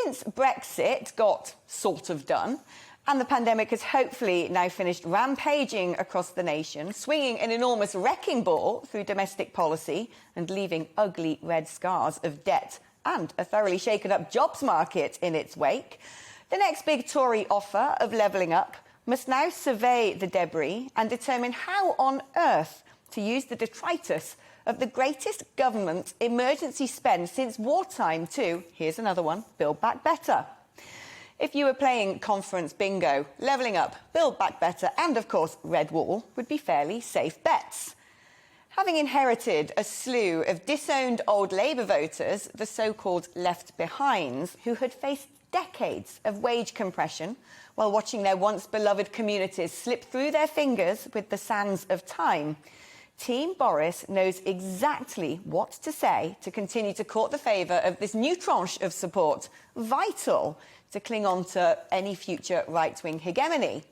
Since Brexit got sort of done, and the pandemic has hopefully now finished rampaging across the nation, swinging an enormous wrecking ball through domestic policy and leaving ugly red scars of debt and a thoroughly shaken-up jobs market in its wake, the next big Tory offer of levelling up must now survey the debris and determine how on earth to use the detritus of the greatest government emergency spend since wartime to, here's another one, Build Back Better. If you were playing conference bingo, levelling up, Build Back Better and, of course, Red Wall would be fairly safe bets. Having inherited a slew of disowned old Labour voters, the so-called left behinds, who had faced decades of wage compression while watching their once-beloved communities slip through their fingers with the sands of time, Team Boris knows exactly what to say to continue to court the favour of this new tranche of support, vital to cling on to any future right-wing hegemony.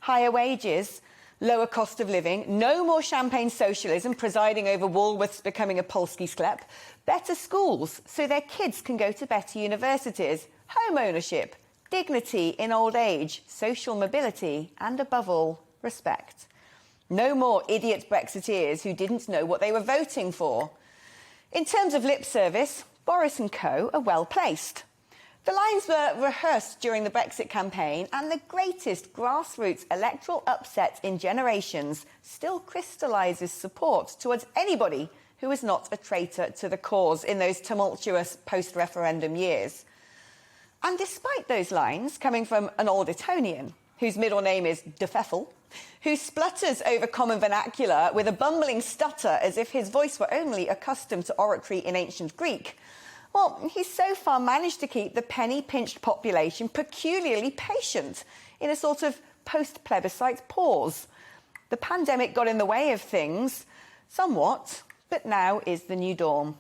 Higher wages, lower cost of living, no more champagne socialism presiding over Woolworths becoming a Polski sklep, better schools so their kids can go to better universities, home ownership, dignity in old age, social mobility and, above all, respect. No more idiot Brexiteers who didn't know what they were voting for. In terms of lip service, Boris and co are well placed. The lines were rehearsed during the Brexit campaign, and the greatest grassroots electoral upset in generations still crystallises support towards anybody who is not a traitor to the cause in those tumultuous post-referendum years. And despite those lines coming from an old Etonian, whose middle name is De Pfeffel, who splutters over common vernacular with a bumbling stutter as if his voice were only accustomed to oratory in ancient Greek, well, he's so far managed to keep the penny-pinched population peculiarly patient in a sort of post-plebiscite pause. The pandemic got in the way of things, somewhat, but now is the new dawn.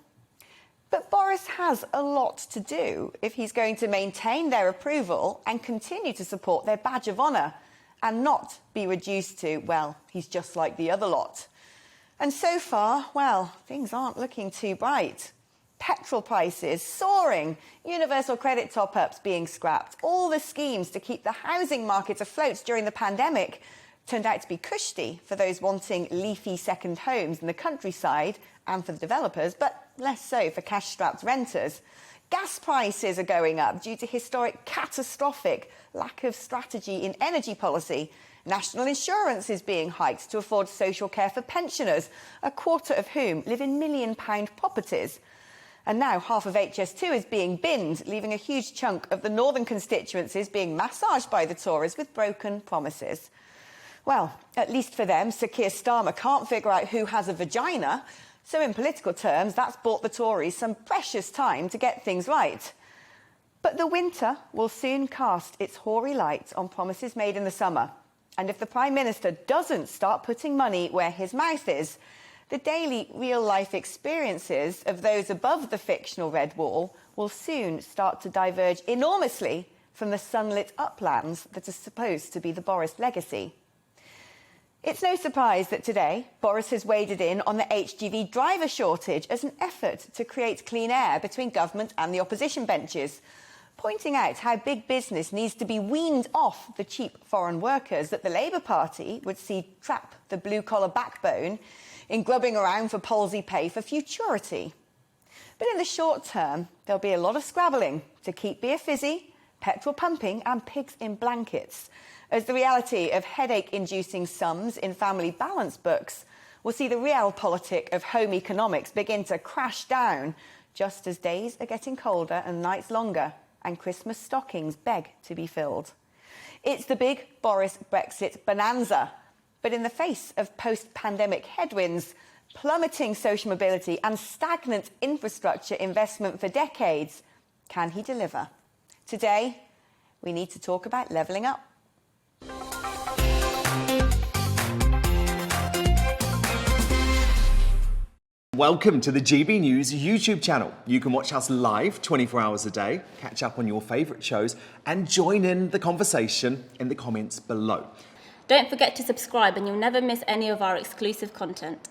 But Boris has a lot to do if he's going to maintain their approval and continue to support their badge of honour and not be reduced to, well, he's just like the other lot. And so far, well, things aren't looking too bright. Petrol prices soaring, universal credit top-ups being scrapped, all the schemes to keep the housing market afloat during the pandemic turned out to be cushy for those wanting leafy second homes in the countryside and for the developers, but less so for cash-strapped renters. Gas prices are going up due to historic catastrophic lack of strategy in energy policy. National insurance is being hiked to afford social care for pensioners, a quarter of whom live in million-pound properties. And now half of HS2 is being binned, leaving a huge chunk of the northern constituencies being massaged by the Tories with broken promises. Well, at least for them, Sir Keir Starmer can't figure out who has a vagina, so in political terms, that's bought the Tories some precious time to get things right. But the winter will soon cast its hoary light on promises made in the summer. And if the Prime Minister doesn't start putting money where his mouth is, the daily real-life experiences of those above the fictional Red Wall will soon start to diverge enormously from the sunlit uplands that are supposed to be the Boris legacy. It's no surprise that today Boris has waded in on the HGV driver shortage as an effort to create clean air between government and the opposition benches, pointing out how big business needs to be weaned off the cheap foreign workers that the Labour Party would see trap the blue-collar backbone in grubbing around for palsy pay for futurity. But in the short term, there'll be a lot of scrabbling to keep beer fizzy, petrol pumping and pigs in blankets, as the reality of headache-inducing sums in family balance books will see the realpolitik of home economics begin to crash down just as days are getting colder and nights longer and Christmas stockings beg to be filled. It's the big Boris Brexit bonanza, but in the face of post-pandemic headwinds, plummeting social mobility and stagnant infrastructure investment for decades, can he deliver? Today, we need to talk about levelling up. Welcome to the GB News YouTube channel. You can watch us live 24 hours a day, catch up on your favourite shows and join in the conversation in the comments below. Don't forget to subscribe and you'll never miss any of our exclusive content.